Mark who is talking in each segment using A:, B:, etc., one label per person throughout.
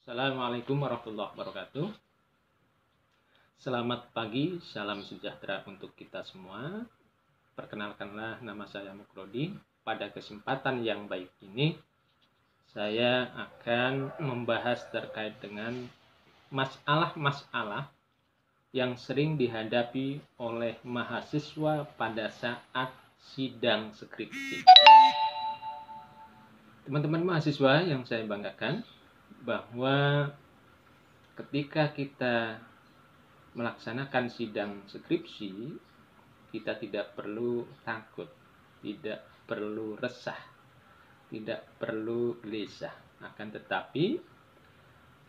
A: Assalamualaikum warahmatullahi wabarakatuh. Selamat pagi, salam sejahtera untuk kita semua. Perkenalkanlah, nama saya Mukrodi. Pada kesempatan yang baik ini, saya akan membahas terkait dengan masalah-masalah yang sering dihadapi oleh mahasiswa pada saat sidang skripsi. Teman-teman mahasiswa yang saya banggakan, bahwa ketika kita melaksanakan sidang skripsi, kita tidak perlu takut, tidak perlu resah, tidak perlu gelisah. Akan tetapi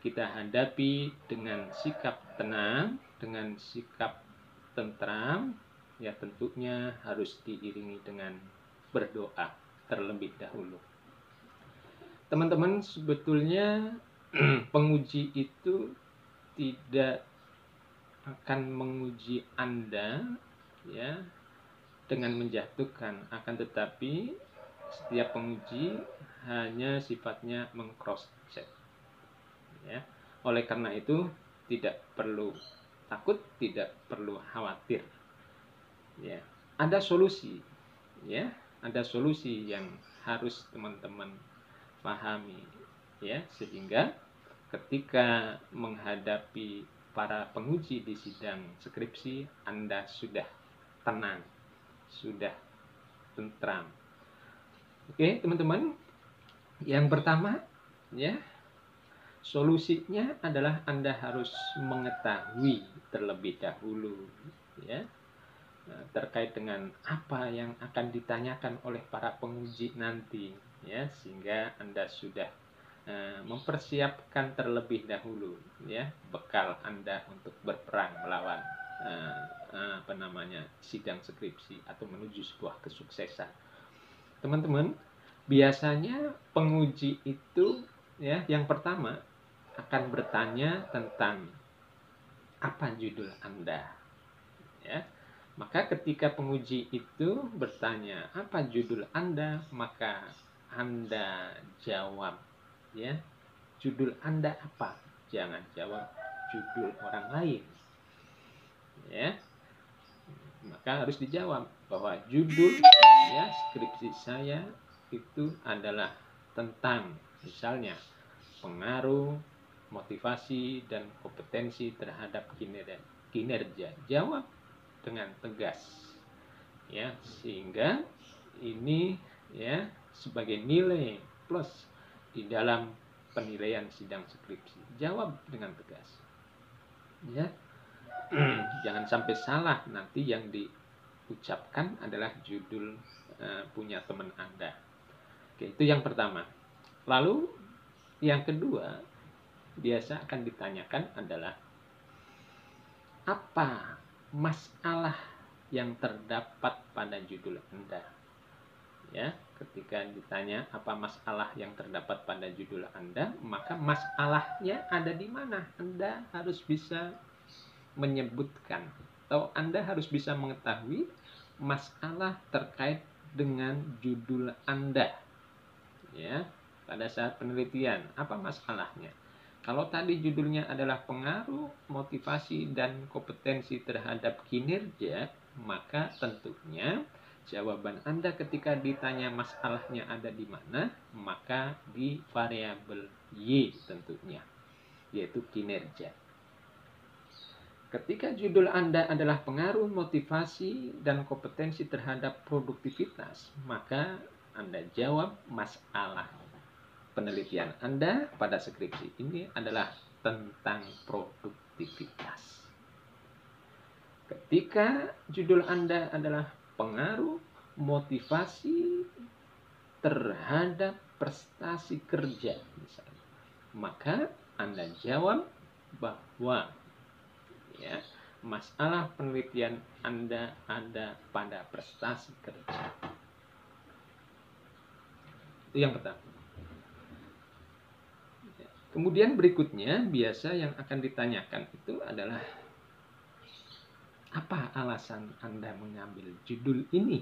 A: kita hadapi dengan sikap tenang, dengan sikap tentram, ya tentunya harus diiringi dengan berdoa terlebih dahulu. Teman-teman, sebetulnya penguji itu tidak akan menguji Anda ya dengan menjatuhkan, akan tetapi setiap penguji hanya sifatnya meng-cross check ya. Oleh karena itu tidak perlu takut, tidak perlu khawatir ya. Ada solusi ya, ada solusi yang harus teman-teman pahami ya, sehingga ketika menghadapi para penguji di sidang skripsi, Anda sudah tenang, sudah tentram. Oke, teman-teman. Yang pertama, ya, solusinya adalah Anda harus mengetahui terlebih dahulu, ya, terkait dengan apa yang akan ditanyakan oleh para penguji nanti, ya, sehingga Anda sudah mempersiapkan terlebih dahulu ya bekal Anda untuk berperang melawan sidang skripsi atau menuju sebuah kesuksesan. Teman-teman, biasanya penguji itu ya yang pertama akan bertanya tentang apa judul Anda ya. Maka ketika penguji itu bertanya apa judul Anda, maka Anda jawab ya, judul Anda apa? Jangan jawab judul orang lain ya. Maka harus dijawab bahwa judul ya skripsi saya itu adalah tentang misalnya pengaruh, motivasi, dan kompetensi terhadap kinerja. Jawab dengan tegas ya, sehingga ini ya sebagai nilai plus di dalam penilaian sidang skripsi. Jawab dengan tegas ya. Jangan sampai salah, nanti yang diucapkan adalah judul punya teman Anda. Oke, itu yang pertama. Lalu yang kedua biasa akan ditanyakan adalah apa masalah yang terdapat pada judul Anda ya. Ketika ditanya apa masalah yang terdapat pada judul Anda, maka masalahnya ada di mana. Anda harus bisa menyebutkan atau Anda harus bisa mengetahui masalah terkait dengan judul Anda ya. Pada saat penelitian, apa masalahnya? Kalau tadi judulnya adalah pengaruh, motivasi, dan kompetensi terhadap kinerja, maka tentunya jawaban Anda ketika ditanya masalahnya ada di mana, maka di variabel Y tentunya, yaitu kinerja. Ketika judul Anda adalah pengaruh, motivasi, dan kompetensi terhadap produktivitas, maka Anda jawab masalah penelitian Anda pada skripsi ini adalah tentang produktivitas. Ketika judul Anda adalah pengaruh, motivasi terhadap prestasi kerja misalnya, maka Anda jawab bahwa ya, masalah penelitian Anda ada pada prestasi kerja. Itu yang pertama. Kemudian berikutnya biasa yang akan ditanyakan itu adalah apa alasan Anda mengambil judul ini?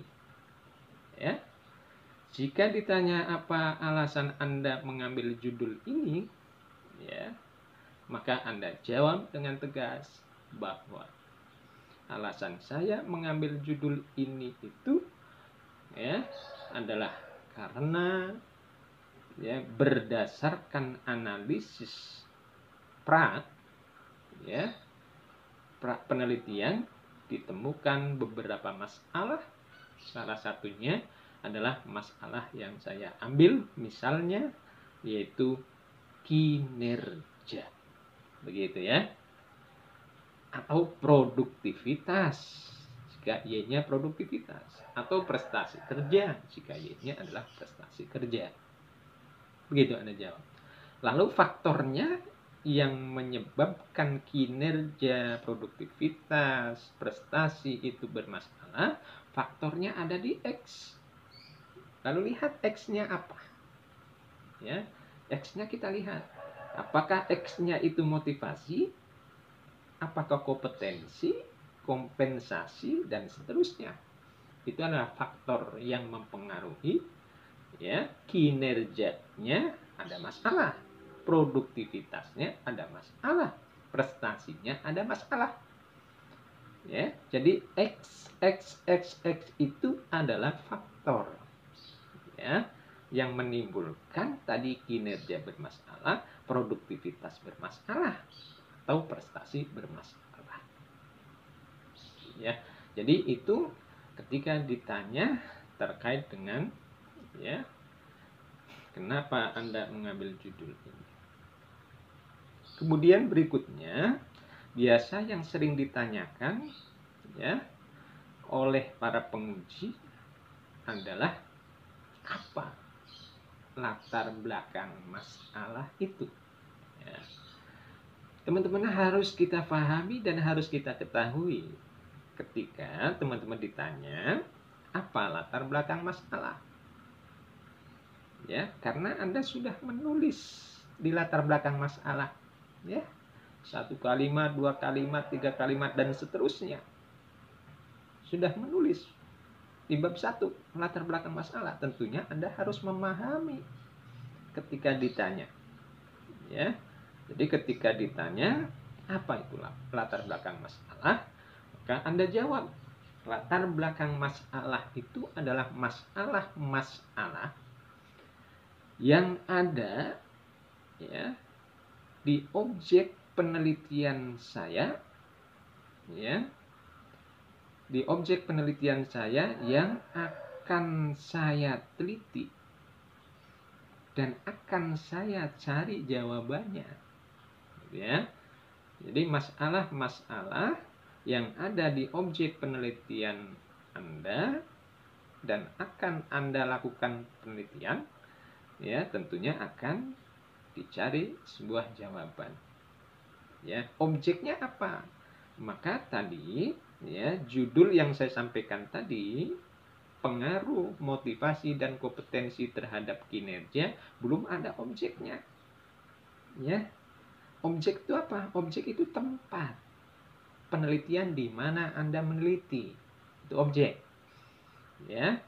A: Ya. Jika ditanya apa alasan Anda mengambil judul ini, ya, Maka Anda jawab dengan tegas bahwa alasan saya mengambil judul ini itu ya adalah karena ya berdasarkan analisis ya penelitian ditemukan beberapa masalah. Salah satunya adalah masalah yang saya ambil misalnya yaitu kinerja. Begitu ya. Atau produktivitas jika Y-nya produktivitas, atau prestasi kerja jika Y-nya adalah prestasi kerja. Begitu Anda jawab. Lalu faktornya yang menyebabkan kinerja, produktivitas, prestasi itu bermasalah, faktornya ada di X. Lalu lihat X-nya apa? Ya, X-nya kita lihat. Apakah X-nya itu motivasi? Apakah kompetensi, kompensasi, dan seterusnya? Itu adalah faktor yang mempengaruhi ya kinerjanya ada masalah, produktivitasnya ada masalah, prestasinya ada masalah. Ya, jadi X itu adalah faktor ya yang menimbulkan tadi kinerja bermasalah, produktivitas bermasalah, atau prestasi bermasalah. Ya, jadi itu ketika ditanya terkait dengan ya kenapa Anda mengambil judul ini. Kemudian berikutnya biasa yang sering ditanyakan ya oleh para penguji adalah apa latar belakang masalah itu. Ya. Teman-teman harus kita pahami dan harus kita ketahui ketika teman-teman ditanya apa latar belakang masalah. Ya, karena Anda sudah menulis di latar belakang masalah ya. 1 kalimat, 2 kalimat, 3 kalimat dan seterusnya. Sudah menulis di bab 1 latar belakang masalah. Tentunya Anda harus memahami ketika ditanya. Ya. Jadi ketika ditanya apa itu latar belakang masalah, maka Anda jawab. Latar belakang masalah itu adalah masalah-masalah yang ada ya di objek penelitian saya ya di objek penelitian saya yang akan saya teliti dan akan saya cari jawabannya ya. Jadi masalah-masalah yang ada di objek penelitian Anda dan akan Anda lakukan penelitian ya tentunya akan dicari sebuah jawaban. Ya, objeknya apa? Maka tadi ya judul yang saya sampaikan tadi pengaruh, motivasi dan kompetensi terhadap kinerja belum ada objeknya. Ya. Objek itu apa? Objek itu tempat penelitian di mana Anda meneliti. Itu objek. Ya.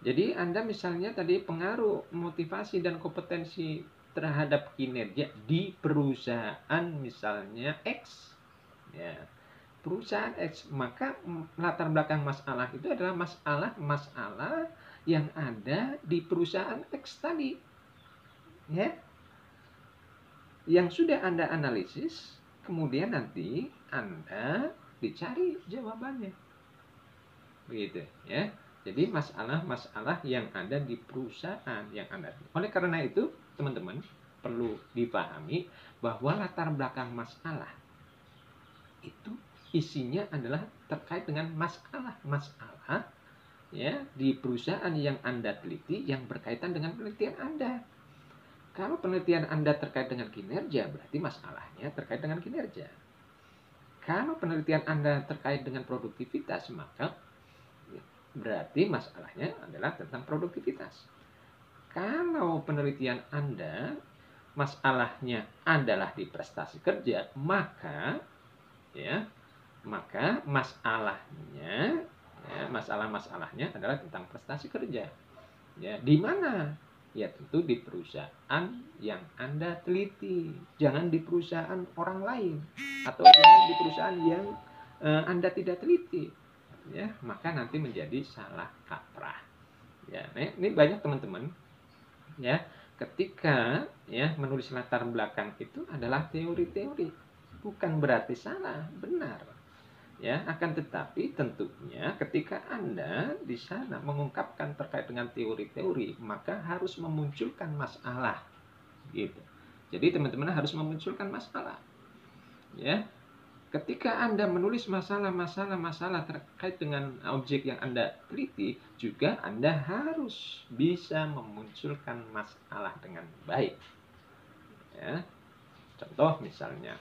A: Jadi Anda misalnya tadi pengaruh, motivasi dan kompetensi terhadap kinerja di perusahaan misalnya X. Ya. Perusahaan X, maka latar belakang masalah itu adalah masalah yang ada di perusahaan X tadi. Ya. Yang sudah Anda analisis, kemudian nanti Anda dicari jawabannya. Begitu, ya. Jadi masalah-masalah yang ada di perusahaan yang Anda. Oleh karena itu, teman-teman perlu dipahami bahwa latar belakang masalah itu isinya adalah terkait dengan masalah-masalah ya di perusahaan yang Anda teliti yang berkaitan dengan penelitian Anda. Kalau penelitian Anda terkait dengan kinerja, berarti masalahnya terkait dengan kinerja. Kalau penelitian Anda terkait dengan produktivitas, maka berarti masalahnya adalah tentang produktivitas. Kalau penelitian Anda masalahnya adalah di prestasi kerja, maka masalahnya masalah-masalahnya adalah tentang prestasi kerja. Ya, di mana Ya tentu di perusahaan yang Anda teliti, jangan di perusahaan orang lain, atau jangan di perusahaan yang Anda tidak teliti, ya, maka nanti menjadi salah kaprah. Ya, ini banyak teman-teman, ya, ketika ya menulis latar belakang itu adalah teori-teori, bukan berarti salah, benar. Ya, akan tetapi tentunya ketika Anda di sana mengungkapkan terkait dengan teori-teori, maka harus memunculkan masalah, gitu. Jadi teman-teman harus memunculkan masalah. Ya, ketika Anda menulis masalah terkait dengan objek yang Anda teliti, juga Anda harus bisa memunculkan masalah dengan baik. Ya, contoh misalnya,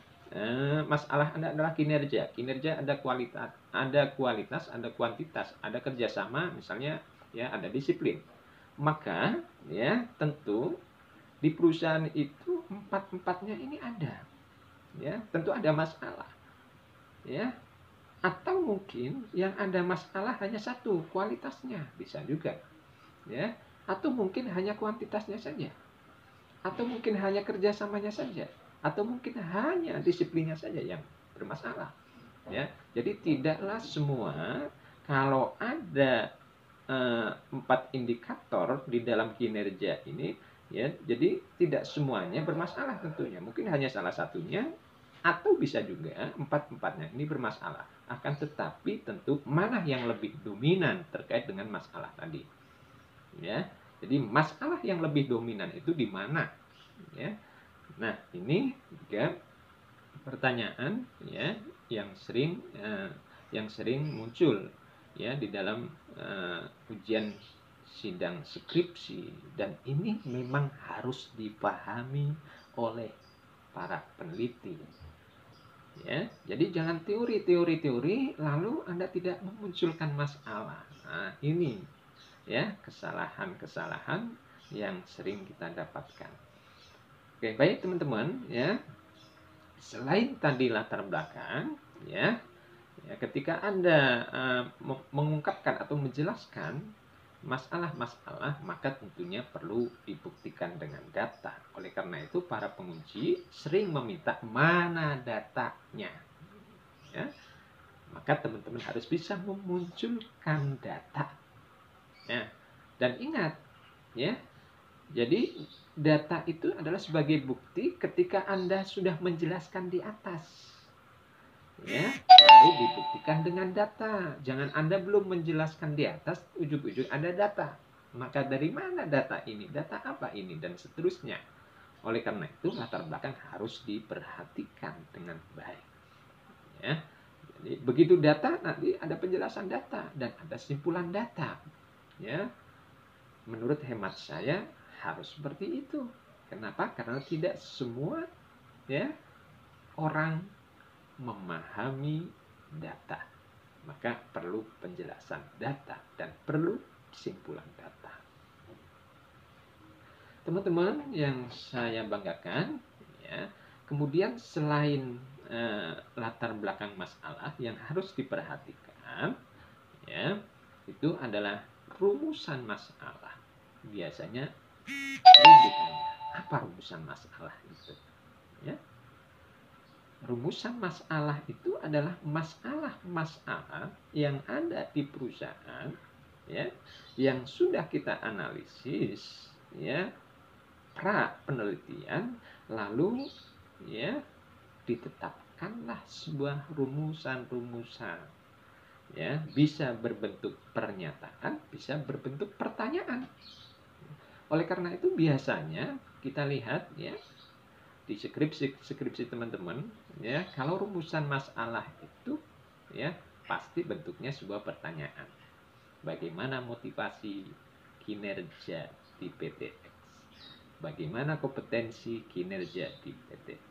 A: masalah Anda adalah kinerja. Kinerja ada kualitas, ada kuantitas, ada kerjasama, misalnya ya ada disiplin. Maka ya tentu di perusahaan itu empat-empatnya ini ada. Ya, tentu ada masalah. Ya, atau mungkin yang ada masalah hanya satu, kualitasnya, bisa juga. Ya, atau mungkin hanya kuantitasnya saja. Atau mungkin hanya kerjasamanya saja, atau mungkin hanya disiplinnya saja yang bermasalah, ya. Jadi tidaklah semua, kalau ada 4 indikator di dalam kinerja ini, ya, jadi tidak semuanya bermasalah tentunya, mungkin hanya salah satunya, atau bisa juga empat-empatnya ini bermasalah. Akan tetapi tentu mana yang lebih dominan terkait dengan masalah tadi, ya. Jadi masalah yang lebih dominan itu di mana, ya. Nah, ini juga pertanyaan ya yang sering muncul ya di dalam ujian sidang skripsi, dan ini memang harus dipahami oleh para peneliti. Ya, jadi jangan teori lalu Anda tidak memunculkan masalah. Nah, ini ya kesalahan-kesalahan yang sering kita dapatkan. Oke, baik teman-teman, ya. Selain tadi latar belakang, ya, ketika Anda mengungkapkan atau menjelaskan masalah-masalah, maka tentunya perlu dibuktikan dengan data. Oleh karena itu, para penguji sering meminta mana datanya. Ya, maka teman-teman harus bisa memunculkan data. Ya, dan ingat, ya, jadi data itu adalah sebagai bukti ketika Anda sudah menjelaskan di atas. Ya, baru dibuktikan dengan data. Jangan Anda belum menjelaskan di atas, ujung-ujung ada data. Maka dari mana data ini? Data apa ini? Dan seterusnya. Oleh karena itu, latar belakang harus diperhatikan dengan baik. Ya. Jadi begitu data, nanti ada penjelasan data dan ada simpulan data. Ya. Menurut hemat saya harus seperti itu. Kenapa? Karena tidak semua ya orang memahami data. Maka perlu penjelasan data dan perlu kesimpulan data. Teman-teman yang saya banggakan, ya, kemudian selain latar belakang masalah yang harus diperhatikan, ya, itu adalah rumusan masalah. Biasanya sering ditanya, apa rumusan masalah itu? Ya. Rumusan masalah itu adalah masalah-masalah yang ada di perusahaan, ya, yang sudah kita analisis, ya, pra penelitian, lalu ya ditetapkanlah sebuah rumusan-rumusan. Ya, bisa berbentuk pernyataan, bisa berbentuk pertanyaan. Oleh karena itu biasanya kita lihat ya di skripsi teman-teman, ya, kalau rumusan masalah itu ya pasti bentuknya sebuah pertanyaan. Bagaimana motivasi kinerja di PT X? Bagaimana kompetensi kinerja di PT X?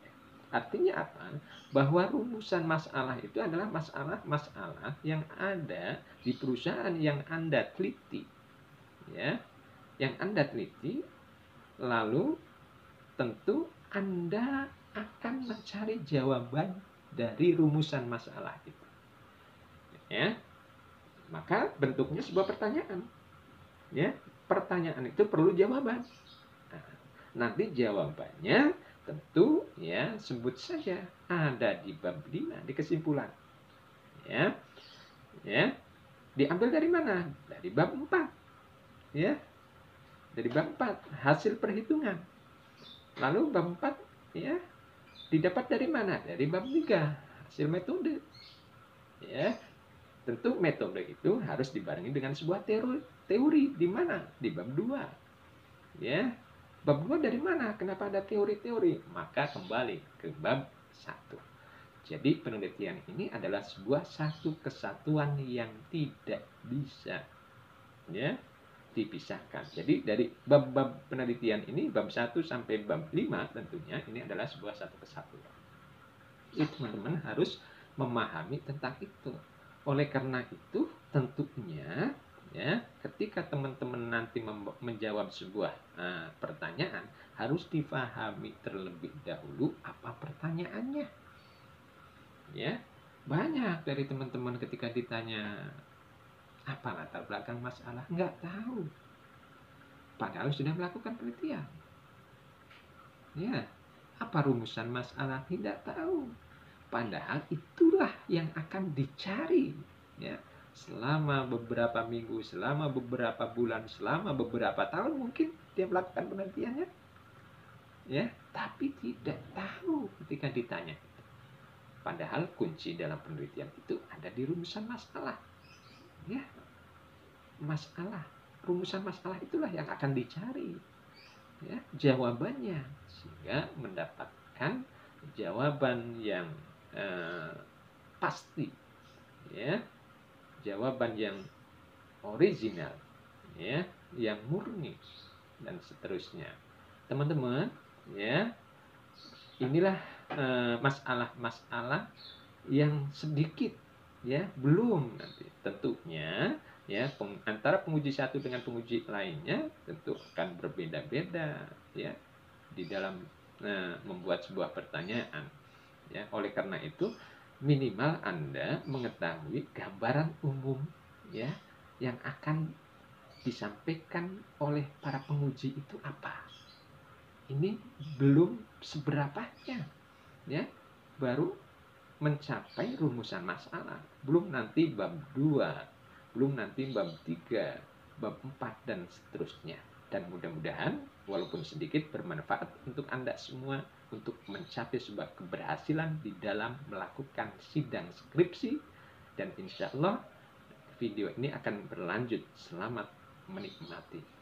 A: Artinya apa? Bahwa rumusan masalah itu adalah masalah-masalah yang ada di perusahaan yang Anda teliti. Ya, yang Anda teliti, lalu tentu Anda akan mencari jawaban dari rumusan masalah itu. Ya. Maka bentuknya sebuah pertanyaan. Ya, pertanyaan itu perlu jawaban. Nanti jawabannya tentu ya sebut saja ada di bab 5 di kesimpulan. Ya. Ya. Diambil dari mana? Dari bab 4. Ya. Dari bab 4 hasil perhitungan. Lalu bab 4 ya didapat dari mana? Dari bab 3 hasil metode. Ya. Tentu metode itu harus dibarengi dengan sebuah teori di mana? Di bab 2. Ya. Bab 2 dari mana? Kenapa ada teori-teori? Maka kembali ke bab 1. Jadi penelitian ini adalah sebuah satu kesatuan yang tidak bisa ya dipisahkan. Jadi dari bab-bab penelitian ini bab 1 sampai bab 5 tentunya ini adalah sebuah satu kesatuan. Itu teman-teman harus memahami tentang itu. Oleh karena itu tentunya ya ketika teman-teman nanti menjawab sebuah pertanyaan harus difahami terlebih dahulu apa pertanyaannya. Ya, banyak dari teman-teman ketika ditanya apa latar belakang masalah nggak tahu, padahal sudah melakukan penelitian. Ya, apa rumusan masalah tidak tahu, padahal itulah yang akan dicari. Ya, selama beberapa minggu, selama beberapa bulan, selama beberapa tahun mungkin dia melakukan penelitiannya. Ya, tapi tidak tahu ketika ditanya. Padahal kunci dalam penelitian itu ada di rumusan masalah. Ya, masalah, rumusan masalah itulah yang akan dicari. Ya, jawabannya sehingga mendapatkan jawaban yang pasti. Ya, jawaban yang original, ya, yang murni dan seterusnya. Teman-teman, ya, inilah masalah-masalah yang sedikit ya belum nanti tentunya ya antara penguji satu dengan penguji lainnya tentu akan berbeda-beda ya di dalam membuat sebuah pertanyaan ya. Oleh karena itu minimal Anda mengetahui gambaran umum ya yang akan disampaikan oleh para penguji itu apa. Ini belum seberapanya ya, baru mencapai rumusan masalah, belum nanti bab 2, belum nanti bab 3, bab 4 dan seterusnya. Dan mudah-mudahan walaupun sedikit bermanfaat untuk Anda semua untuk mencapai sebuah keberhasilan di dalam melakukan sidang skripsi, dan insya Allah video ini akan berlanjut. Selamat menikmati.